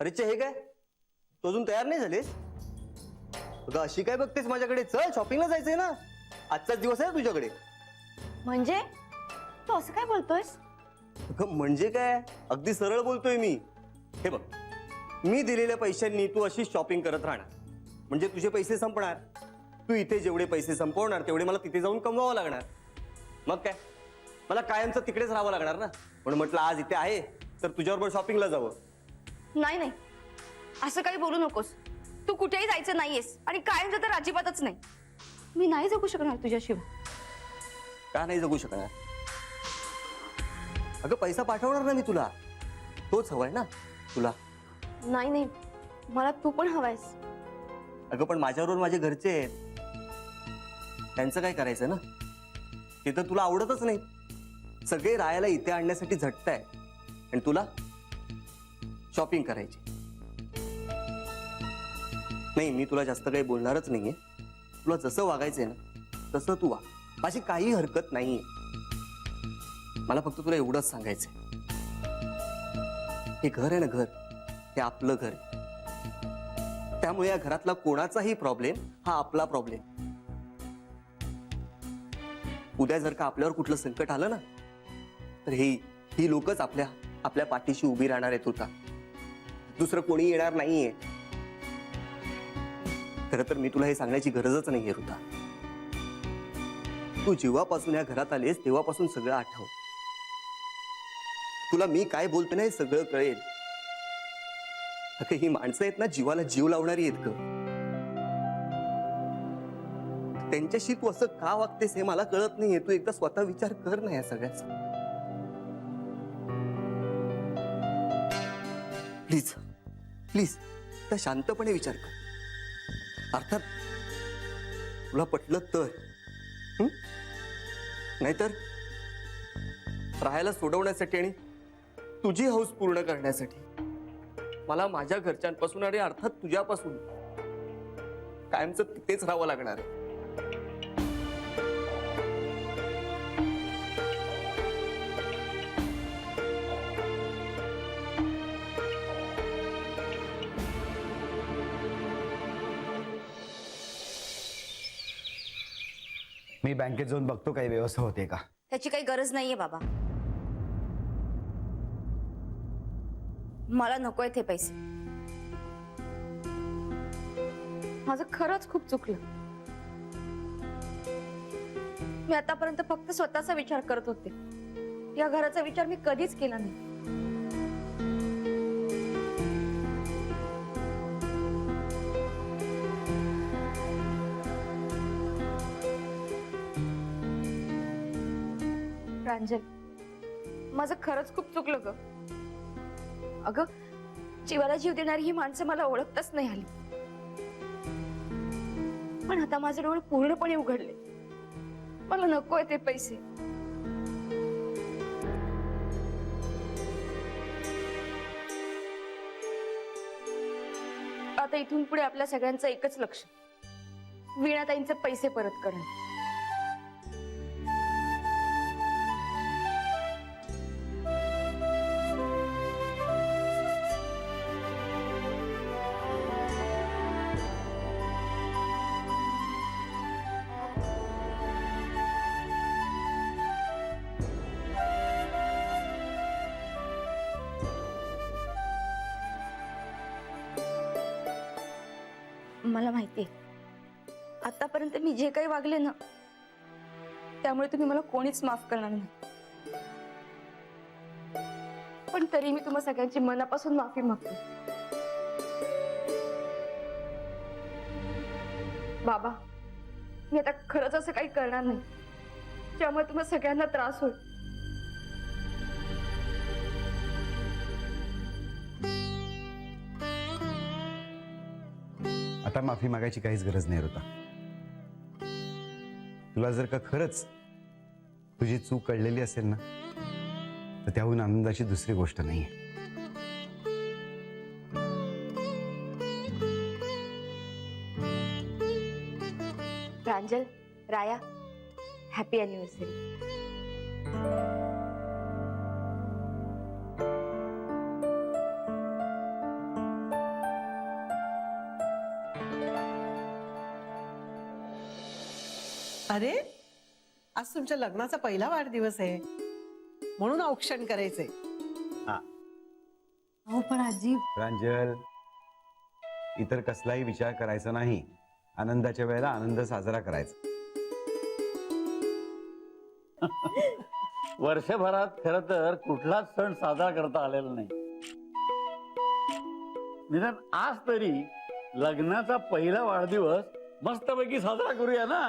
अरे हे काय तू अजून तयार नाही झालीस? अगं अशी काय बघतेस माझ्याकडे? चल शॉपिंगला जायचंय ना, आजचाच दिवस आहे तुझ्याकडे. म्हणजे तू असं काय बोलतोयस? अगं म्हणजे काय, अगदी सरळ बोलतोय मी. हे बघ, मी दिलेल्या पैशांनी तू अशी शॉपिंग करत राहणार म्हणजे तुझे पैसे संपणार. तू इथे जेवढे पैसे संपवणार तेवढे मला तिथे जाऊन कमवावं लागणार. मग काय, मला कायमचं तिकडेच राहावं लागणार ना. म्हणून म्हटलं आज इथे आहे तर तुझ्याबरोबर शॉपिंगला जावं. नाही नाही, असं काही बोलू नकोस. तू कुठेही जायचं नाहीयेस आणि कायमचं तर अजिबातच नाही. मी नाही जगू शकणार तुझ्याशिवाय. का नाही जगू शकणार? अगं पैसा पाठवणार ना मी तुला, तोच हवाय ना तुला. नाही नाही, मला तू पण हवायस. अगं पण माझ्याबरोबर माझे घरचे आहेत, त्यांचं काय करायचं ना? ते तर तुला आवडतच नाही. सगळे राहायला इथे आणण्यासाठी झटताय आणि तुला शॉपिंग करायची. नाही, मी तुला जास्त काही बोलणारच नाहीये. तुला जसं वागायचंय ना तसं तू वाग, माझी काही हरकत नाहीये. मला फक्त तुला एवढंच सांगायचंय, हे घर आहे ना, घर हे आपलं घर आहे. त्यामुळे या घरातला कोणाचाही प्रॉब्लेम हा आपला प्रॉब्लेम. उद्या जर का आपल्यावर कुठलं संकट आलं ना तर ही लोकच आपल्या पाठीशी उभी राहणार आहेत. होता दुसरं कोणी येणार नाहीये. खरं तर मी तुला हे सांगण्याची गरजच नाहीये ऋता. तू जेव्हापासून या घरात आलीस तेव्हापासून सगळं आठव. तुला मी काय बोलतो ना हे सगळं कळेल. अगं ही माणसं आहेत ना, जीवाला जीव लावणारी आहेत ग. त्यांच्याशी तू असं का वागतेस हे मला कळत नाहीये. तू एकदा स्वतः विचार कर ना या सगळ्याचा. प्लीज प्लीज तर शांतपणे विचार कर. अर्थात तुला पटलं तर, नाहीतर राहायला सोडवण्यासाठी आणि तुझी हौस पूर्ण करण्यासाठी मला माझ्या घरच्यांपासून आणि अर्थात तुझ्यापासून कायमचं तिथेच राहावं लागणार आहे. मी बँकेत जाऊन बघतो काही व्यवस्था होते का. त्याची काही गरज नाहीये बाबा. मला नकोय ते पैसे. माझं खरंच खूप चुकलं. मी आतापर्यंत फक्त स्वतःचा विचार करत होते. या घराचा विचार मी कधीच केला नाही. प्रांजल, माझं खरंच खूप चुकलं ग. अगं जीवाला जीव देणारी ही माणसं मला ओळखताच नाही आली. पण आता माझे डोळे पूर्णपणे उघडले. मला नकोय ते पैसे. आता इथून पुढे आपल्या सगळ्यांचं एकच लक्ष, वीणाताईंचे पैसे परत करणं. मला माहितीये आतापर्यंत मी जे काही वागले ना त्यामुळे तुम्ही मला कोणीच माफ करणार नाही. पण तरी मी तुम्हा सगळ्यांची मनापासून माफी मागते. बाबा, मी आता खरंच असं काही करणार नाही ज्यामुळे तुम्हा सगळ्यांना त्रास होईल. आता माफी मागायची काहीच गरज नाही ऋता. तुला जर का खरंच तुझी चूक कळलेली असेल ना तर त्याहून आनंदाची दुसरी गोष्ट नाहीये. प्रांजल, राया, हॅपी अॅनिव्हर्सरी. आज तुमच्या लग्नाचा पहिला वाढदिवस आहे म्हणून औक्षण करायचंय. हो पण आजी प्रांजल, इतर कसलाही विचार करायचा नाही. आनंदाच्या वेळेला आनंद साजरा करायचा. वर्षभरात खर तर कुठलाच सण साजरा करता आलेला नाही. निदान आज तरी लग्नाचा पहिला वाढदिवस मस्तपैकी साजरा करूया ना.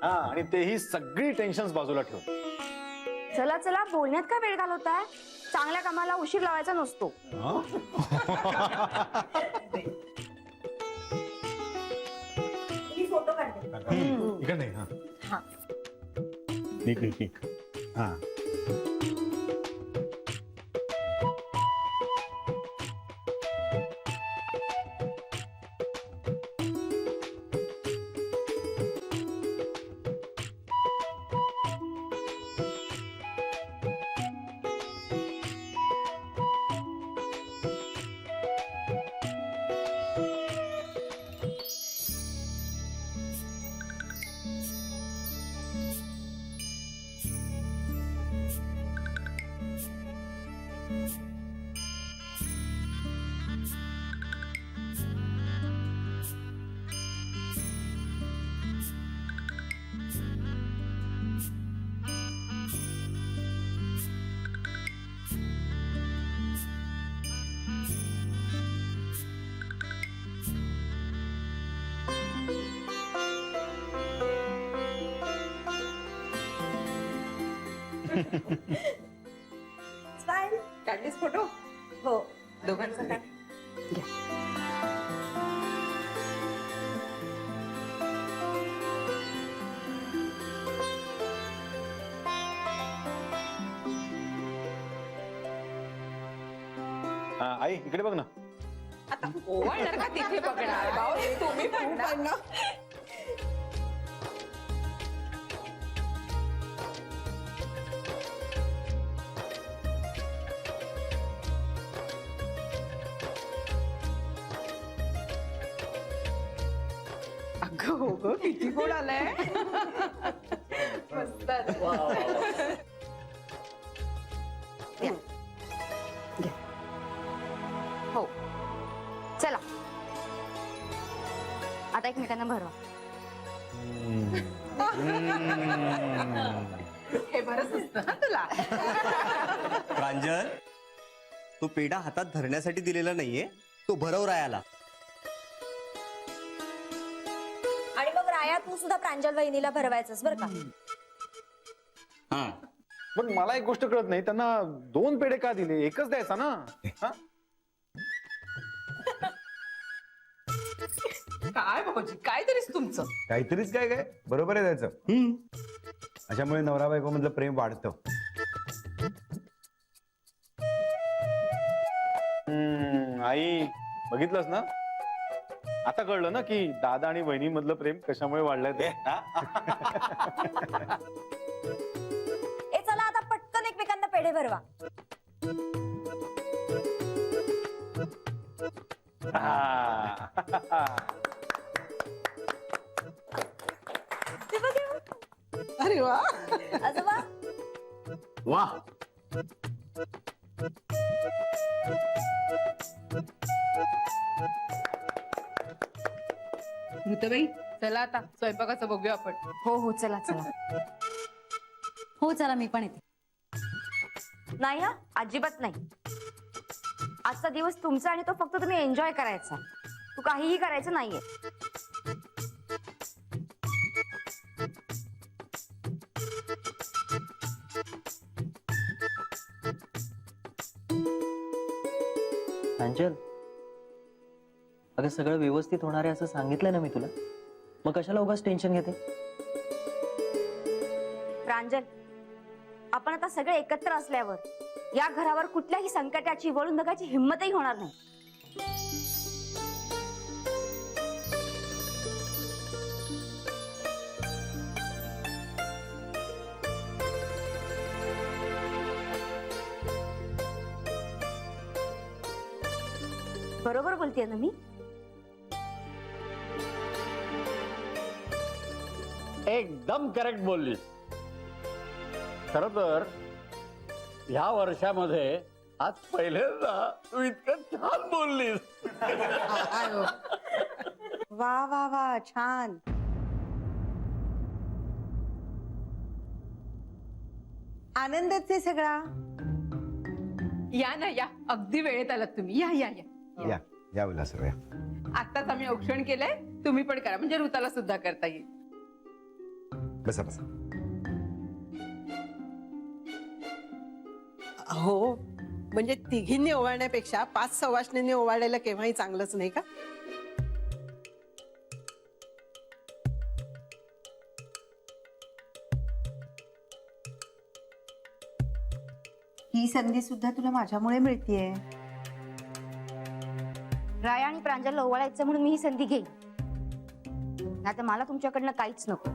हा, आणि तेही सगळी टेन्शन बाजूला ठेवून. चला चला, बोलण्यात का वेळ घालवताय? चांगल्या कामाला उशीर लावायचा नसतो. फोटो काढते. इकडे नाही. हा. ठीक. हा. काढलीस फोटो? हो. दोघांचा काढ. आई इकडे बघ ना. आता ओवाळणार का तिथे बघणार? भाऊ, तुम्ही पण ना. अगं हो ग, किती गोड आलाय. मस्त. हो. चला आता एकमेकांना भरवा. हे बरंच असतं ना तुला. प्रांजल, तो पेढा हातात धरण्यासाठी दिलेला नाहीये, तो भरव रायाला. आणि मग राया तू सुद्धा प्रांजल वहिनीला भरवायचंस बरं का. हा, पण मला एक गोष्ट कळत नाही, त्यांना 2 पेढे का दिले? एकच द्यायचा ना. हा? काय भाऊजी, काय तरीच तुमचं. काहीतरीच काय काय बरोबर आहे त्याचं. अशामुळे नवरा बायको मधलं प्रेम वाढतं. आई बघितलंस ना, आता कळलं ना की दादा आणि बहिणी मधलं प्रेम कशामुळे वाढलंय ते. ए चला आता पटकन एकमेकांना पेढे भरवा. अरे वा. आजोबा वा. ऋतुबाई, चला आता स्वयंपाकाचं बघूया आपण. हो हो, चला चला. हो चला, मी पण येते. नाही हा, अजिबात नाही. आजचा दिवस तुमचा आणि तो फक्त तुम्ही एन्जॉय करायचा. तू काहीही करायचं नाहीये. प्रांजल, अगं सगळं व्यवस्थित होणार आहे असं सांगितलंय ना मी तुला. मग कशाला उगाच टेन्शन घेते? प्रांजल, आपण आता सगळे एकत्र असल्यावर या घरावर कुठल्याही संकटाची वळून बघायची हिंमतही होणार नाही. बरोबर बोलतेय ना मी? एकदम करेक्ट बोललीस. खर तर ह्या वर्षामध्ये आज पहिल्यांदा तू इतकं छान बोललीस. वा वा वा छान. आनंदच आहे सगळा. या ना या, अगदी वेळेत आलात तुम्ही. या या या. या या उल्हासराव या. आत्ताच आम्ही औक्षण केलंय, तुम्ही पण करा, म्हणजे ऋताला सुद्धा करता येईल. बसा बसा. हो, म्हणजे तिघींनी ओवाळण्यापेक्षा 5 सवाष्णींनी ओवाळायला केव्हाही चांगलंच नाही का? ही संधी सुद्धा तुला माझ्यामुळे मिळतीये. राया आणि प्रांजलला ओवाळायचं म्हणून मी ही संधी घेईन. नाही तर मला तुमच्याकडनं काहीच नको.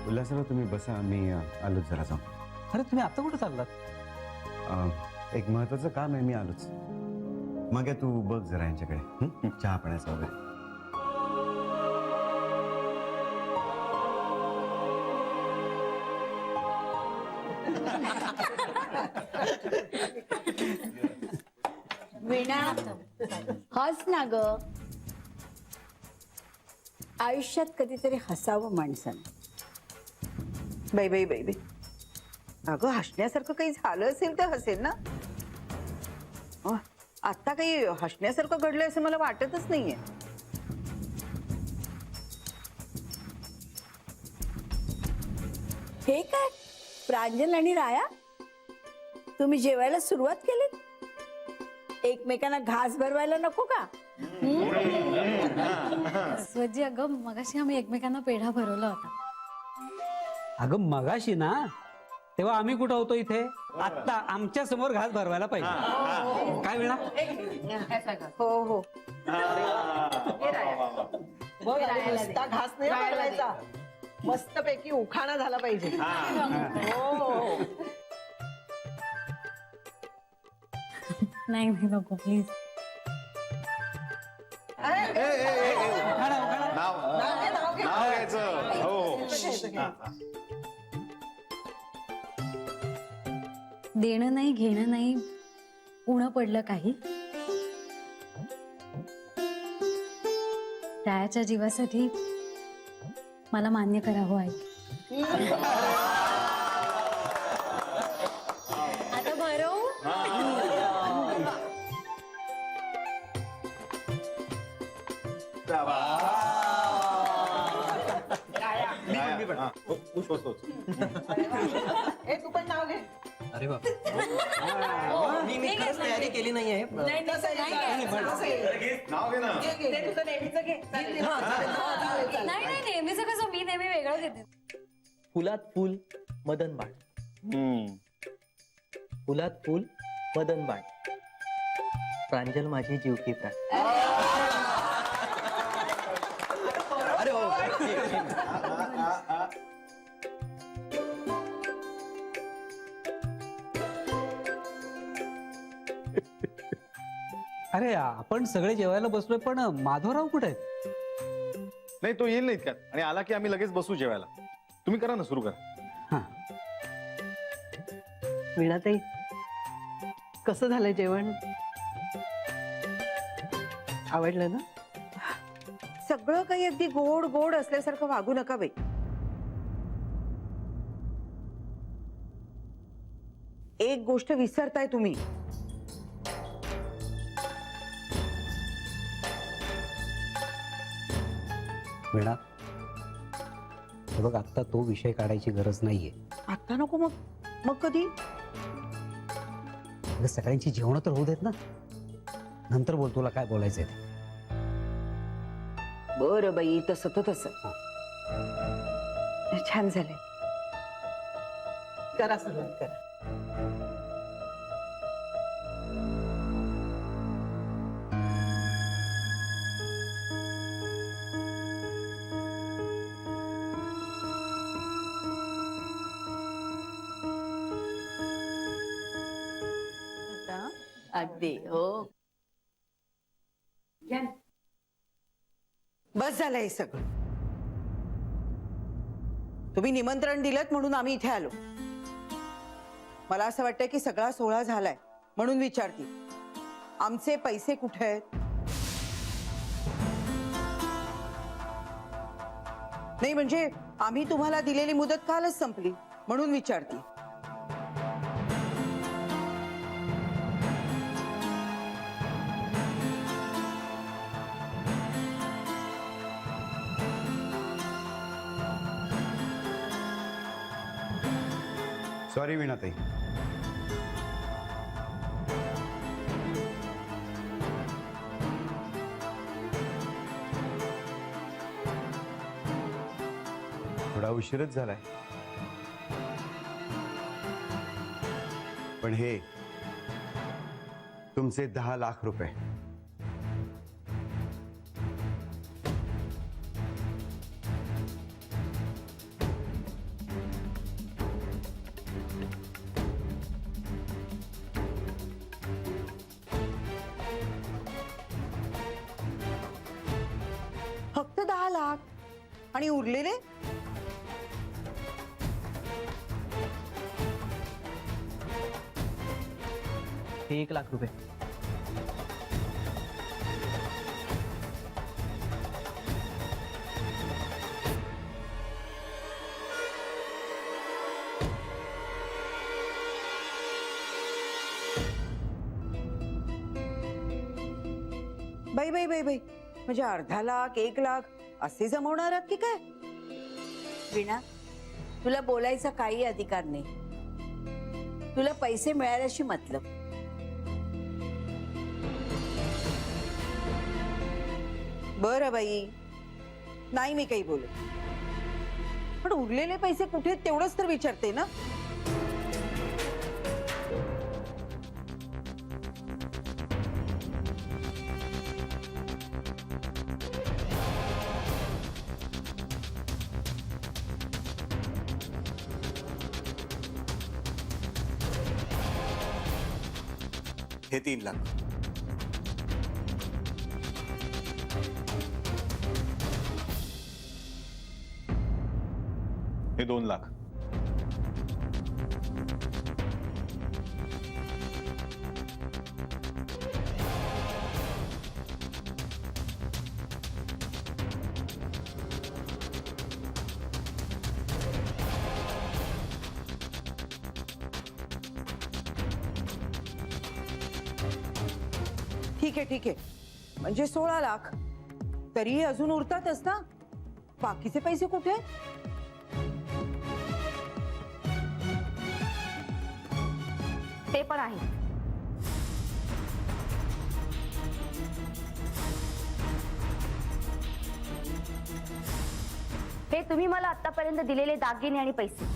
उल्हासराव तुम्ही बसा, मी आलोच जरा जाऊन. अरे तुम्ही आता कुठे चाललात? एक महत्वाचं काम आहे, मी आलोच. मग तू बघ जरा यांच्याकडे चहा पाण्याचं वगैरे. वीणा हस ना ग. आयुष्यात कधीतरी हसावं माणसानं. बाई बाई बाई बाई, अगं हसण्यासारखं काही झालं असेल तर हसेल ना. आता काही हसण्यासारखं घडलंय असं मला वाटतच नाहीये. हे काय प्रांजल आणि राया, तुम्ही जेवायला सुरुवात केली? एकमेकांना घास भरवायला नको का? स्वजी अगं मगाशी आम्ही एकमेकांना पेढा भरवला होता. अगं मगाशी ना, तेव्हा आम्ही कुठं होतो इथे? आता आमच्या समोर घास भरवायला पाहिजे. काय वेळा? हो हो, बघ आणि नुसता घास नाही भरवायचा, मस्तपैकी उखाणा झाला पाहिजे. हो, नाही नाही नको प्लीज. नाव घ्यायचं. हो देणं नाही घेणं नाही, उणं पडलं काही. रायाच्या जीवासाठी मला मान्य करावं आहे. आता भरव. वा. हा, हो, तोच. ए तू पण नाव घे. अरे बाप मी खरंच तयारी केली नाहीये तसं नाही, तसं आहे. नाव घे ना. घे, घे. ते तुझं नेहमीचं घे. हा, चालेल. नाही नाही नेहमीच कसं मी नेहमी वेगळं घेते. फुलात फुल मदन बाण, फुलात फुल मदन बाण, प्रांजल माझी जीवकी प्राण. अरे हो. अरे आपण सगळे जेवायला बसलोय पण माधवराव कुठे आहेत? नाही तो येईल ना इतक्यात आणि आला की आम्ही लगेच बसू जेवायला. तुम्ही करा ना, सुरू करा. हा वीणाताई कसं झालं जेवण? आवडलं ना? सगळं काही अगदी गोड गोड असल्यासारखं वागू नका बाई. एक गोष्ट विसरताय तुम्ही. वीणा, हे बघ आत्ता तो विषय काढायची गरज नाहीये. आता नको मग. मग कधी? अगं, सगळ्यांची जेवण तर होऊ देत ना, नंतर बोल तुला काय बोलायचंय ते. बरं बाई, तसं तर तसं. छान झालंय. करा सुरुवात करा. अगदी हो. बस झालं हे सगळं. तुम्ही निमंत्रण दिलत म्हणून आम्ही इथे आलो. मला असं वाटतं की सगळा सोहळा झालाय म्हणून विचारते, आमचे पैसे कुठे आहेत? नाही म्हणजे आम्ही तुम्हाला दिलेली मुदत कालच संपली म्हणून विचारते. सॉरी वीणाताई. थोडा उशीरच झालाय, पण हे तुमचे 10 लाख रुपये. फक्त 10 लाख आणि उरलेले? हे 1 लाख रुपये. बाई बाई बाई बाई, म्हणजे अर्धा लाख 1 लाख असे जमवणार आहात की काय? वीणा, तुला बोलायचा काही अधिकार नाही. तुला पैसे मिळाल्याशी मतलब. बरं बाई, नाही मी काही बोलत, पण उरलेले पैसे कुठे आहेत तेवढंच तर विचारते ना. हे 3 लाख. हे 2 लाख. ठीक आहे, म्हणजे 16 लाख. तरीही अजून उरतातच ना. बाकीचे पैसे कुठे आहेत? ते पण आहे. हे तुम्ही मला आतापर्यंत दिलेले दागिने आणि पैसे